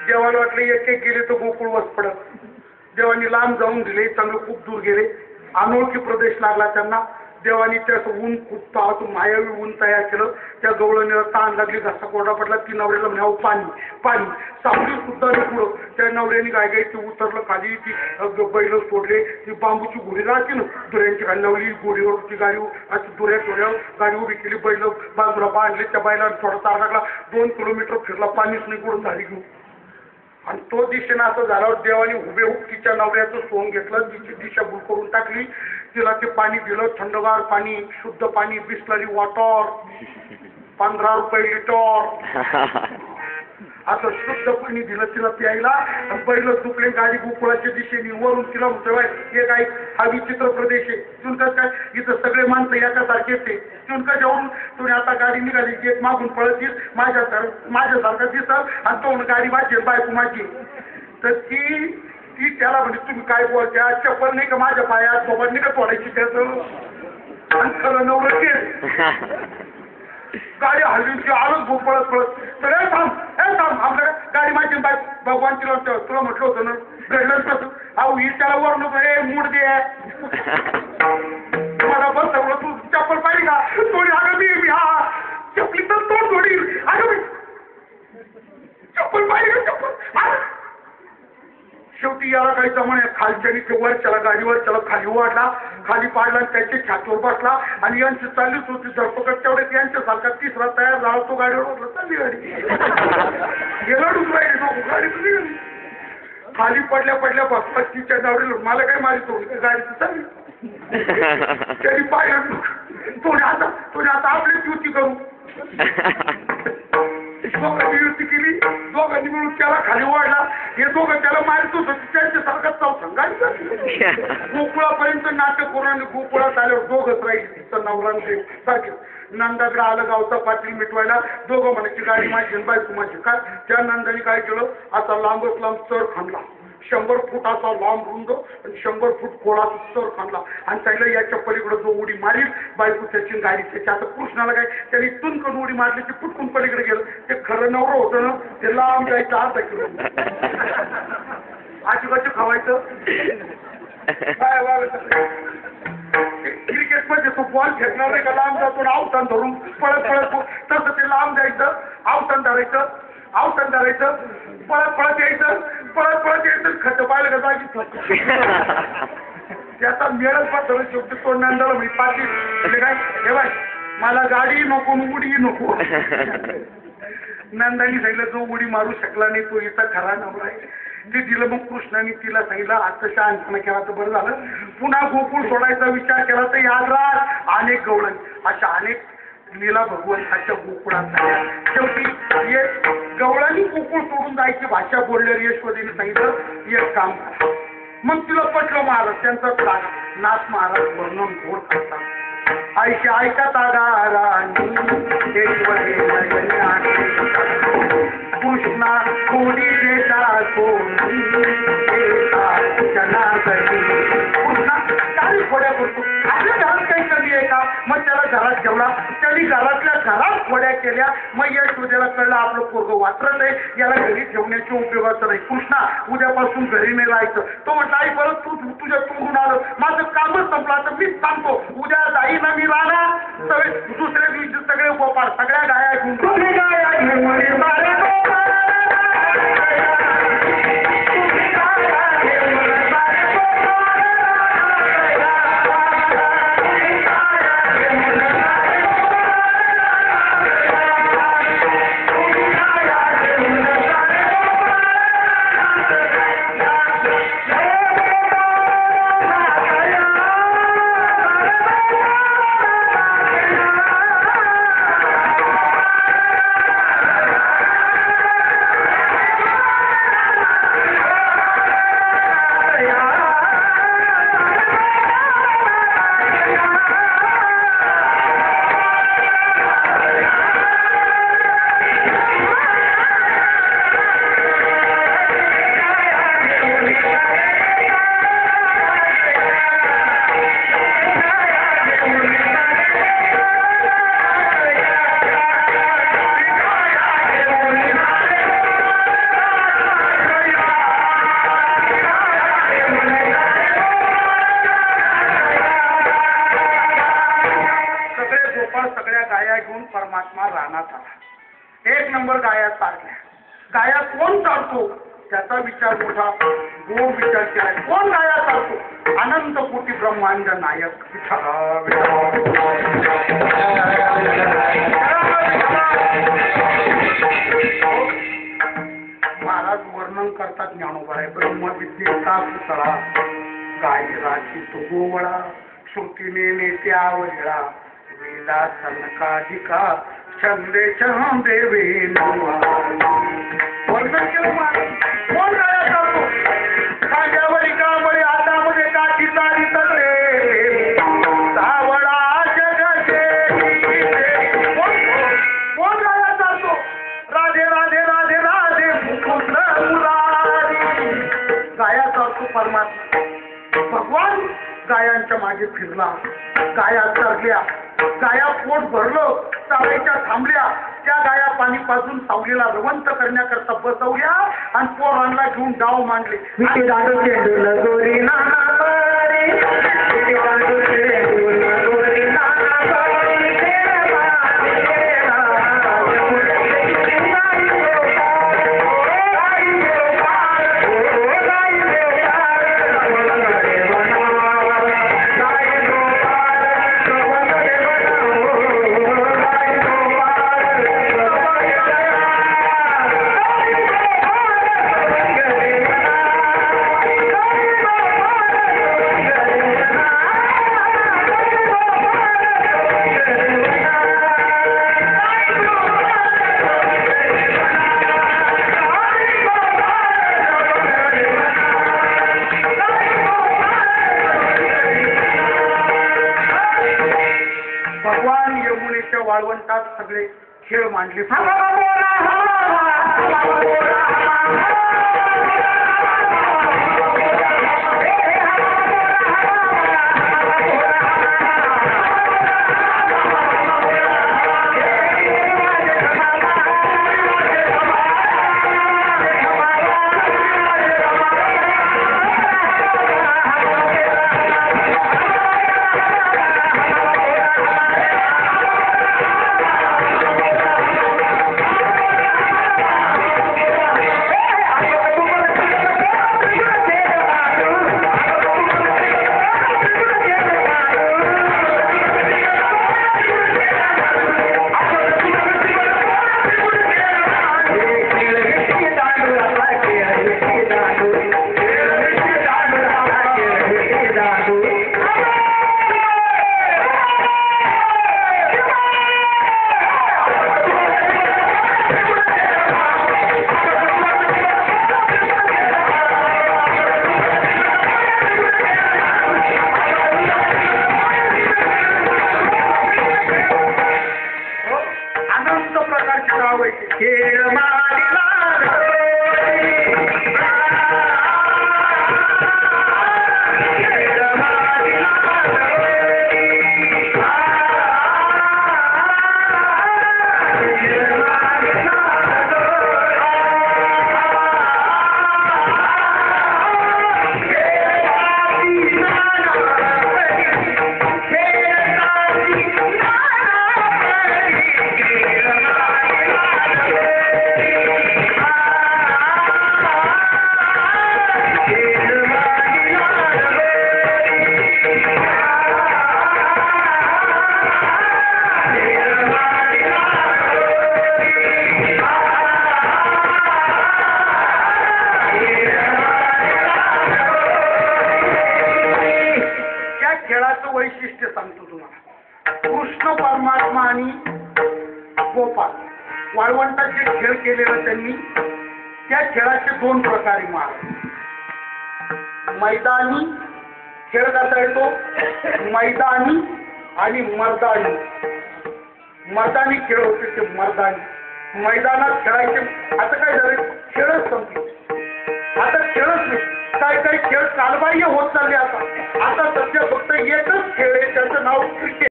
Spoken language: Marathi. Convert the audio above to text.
देवाला वाटलं एक एक गेले तर गोकुळ वस पडत. देवानी लांब जाऊन दिले, चांगलं खूप दूर गेले. अनोळखी प्रदेश लागला त्यांना. देवानी त्याचं ऊन खूप पाहतून मायावी ऊन तयार केलं. त्या गवळणीला ताण लागली, घसा कोरडा पडला. ती नवऱ्याला म्हणावं पाणी पाणी. सावली सुद्धा पुढं त्या नवऱ्याने काय काय ते उतरलं खाली. ती बैल सोडले. ती बांबूची घोडी राहते ना, दुऱ्यांची खाली लावली. घोडीवर ती गाडी अशी दुऱ्या टोळ्यावर गाडी उभी केली. बैल बाजूला बांधले. त्या बैलाला थोडा तार लागला. 2 किलोमीटर फिरला, पाणीच नाही कुठून झाली घेऊन. आणि तो दिशेनं असं झाल्यावर देवाने हुबेहूब तिच्या नवऱ्याचं सोंग घेतलं. तिची दिशा भूल करून टाकली. तिला ते पाणी दिलं, थंडगार पाणी, शुद्ध पाणी, बिस्लरी वॉटर, 15 रुपये लिटर असं शुद्ध पाणी दिलं तिला प्यायला. पहिलं चुकले गाडी गोकुळाच्या दिशेने. वरून तिला म्हणतो हे काय हा विचित्र प्रदेश आहे. चुनका काय इथं सगळे माणसं एकासारखेच आहे. चुनका जेवून तुम्ही आता गाडी निघाली, एक मागून पळत येईल माझ्यासारखा दिसल आणि तो गाडी वाचेल बायको माझी. तर ती त्याला म्हणजे तुम्ही काय बोलत्या, चप्पल नाही का माझ्या पायात, सोबत नाही का तोडायची त्याचं. आणि खरं नवरं केलं. गाडी हलवीची आलोच भू पळत पळत. तर हे थांब आपल्या गाडी माझी बाय भगवान तुला म्हटलं होतं ना घडलंच कसं. अहो ही त्याला वर नको हे मूड दे मला बस सगळं. तू चप्पल पाहिजे का थोडी. अगं मी हा चपली तर तोड थोडी. अगं मी चप्पल पाहिजे का चप्पल. शेवटी याला काही जमाने खालच्यानी ते वरच्याला गाडीवर खाली वाढला, खाली पाडला आणि त्याच्या छातीवर बसला. आणि यांची चाललीच होती धरपकड. तेवढ्यात यांच्यासारखा तिसरा तयार झाला. तो गाडीवर बसला, चालली गाडी गेला डुबरायला नको गाडी तुझी. खाली पडल्या बसला तिच्या नवरीला मला काय मारितो गाडी तर चालली. त्यांनी पाहिलं थोडी आता आपलीच युती करू. दोघांनी युती केली. दोघांनी मिळून त्याला खाली वाढला. हे दोघं त्याला मारित होतं. त्यांच्या सारखा चौथं गाडी गोकुळापर्यंत नाटक करून गोकुळात आल्यावर दोघंच राहील. तिचं नवरांचे सारखे. नंदाकडे आलं गावचा पाटील मिटवायला. दोघं म्हणायची गाडी माझी बायको माझी. काय त्या नंदाने काय केलं, आता लांबच लांब चर खांदला. 100 फुटाचा लांब रुंद आणि 100 फूट खोळाचा चर खांदला. आणि त्याला याच्या पलीकडे जो उडी मारील बायको त्याची गाडी त्याची. आता कृष्णाला काय त्याने तुनकन उडी मारली की फुटकून पलीकडे गेलं. ते खरं नवरं होतं ना, ते लांब जायचं अर्धा किलो. आजूबाजू खावायचं काय क्रिकेट मध्ये तो बॉल फेकणार नाही का लांब जातो आवतान धरून पळत तसं ते लांब जायचं. आवतान धरायचं पळत यायचं खड्ड पाहिलं का जागी त्याचा मेळच पात्र. शेवटी तो नंदाला म्हणजे पाटील म्हणजे काय हे बाय मला गाडी नको उडी नको. नंदानी सांगितलं जो उडी मारू शकला नाही तो इथं खरा नवरा आहे. ते दिलं. मग कृष्णाने तिला सांगितलं आता शहाणपणा केला तर बरं झालं. पुन्हा गोकुळ सोडायचा विचार केला तर याद राहा अनेक गवळण अशा अनेक लीला भगवंताच्या गोकुळात झाल्या. शेवटी एक गवळणी गोकुळ सोडून जायची भाषा बोलल्यावर यशोदेने सांगितलं एक काम करा. मग तिला पटलं महाराज. त्यांचाच राग नाथ महाराज वर्णन घोर करतात. ऐका राणी कृष्णा कोणी देता कोणी कृष्णा काय खोड्या करतो. आपल्या घरात काही कमी आहे का. मग त्याला घरात जेवला. त्यांनी घरातल्या घरात खोड्या केल्या. मग या शोधाला कळलं आपलं पोरगं वात्रट आहे, याला घरी ठेवण्याच्या उपयोगाचं नाही. कृष्णा उद्यापासून घरी नाही राहायचं. तो म्हटलं आई परत तू तुझ्या तोंडून आलं माझं कामच संपलं तर मीच सांगतो उद्या जाई ना मी राहणार. दुसऱ्या दिवशी सगळे गोपाळ सगळ्या गाया घेऊन महिन्यांवर गाया चालल्या. गाया कोण चालतो त्याचा विचार मोठा गोड विचार केलाय. कोण गाया चालतो? अनंत कोटी ब्रह्मांड नायक महाराज वर्णन करतात ज्ञानोबा ब्रह्मविद्येचा पुतळा गायराची तो गोवळा श्रुतीने नेत्या वळा वेदा सनकाधिका छंदे छंदे वेणुआ. वर्णन केलं महाराज. कोण गाया चालतो? खांद्यावरी कांबळे हातामध्ये काठी तारी तगडे सावळा जगते. कोण गाया चालतो? राधे राधे राधे राधे मुकुंद मुरारी. गाया चालतो परमात्मा. भगवान गायांच्या मागे फिरला. गाया चरल्या. गाया पोट भरलं. चालायच्या थांबल्या. त्या गाया पाणी पाजून सावलीला रवंत करण्याकरता बसवल्या आणि पोरांना घेऊन डाव मांडले. भगवान यमुनेच्या वाळवंटात सगळे खेळ मांडले. वैशिष्ट्य सांगतो तुम्हाला. कृष्ण परमात्मा आणि गोपाल वाळवंटात जे खेळ केलेलं त्यांनी, त्या खेळाचे दोन प्रकारे मार. मैदानी खेळ करता येतो, मैदानी आणि मर्दानी. मर्दानी खेळ होते ते मर्दानी. मैदानात खेळायचे. आता काय झालं, खेळच संपले. आता खेळच नाही. काही काही खेळ कालबाह्य होत चालले. आता सध्या फक्त एकच खेळ आहे, त्याचं नाव क्रिकेट.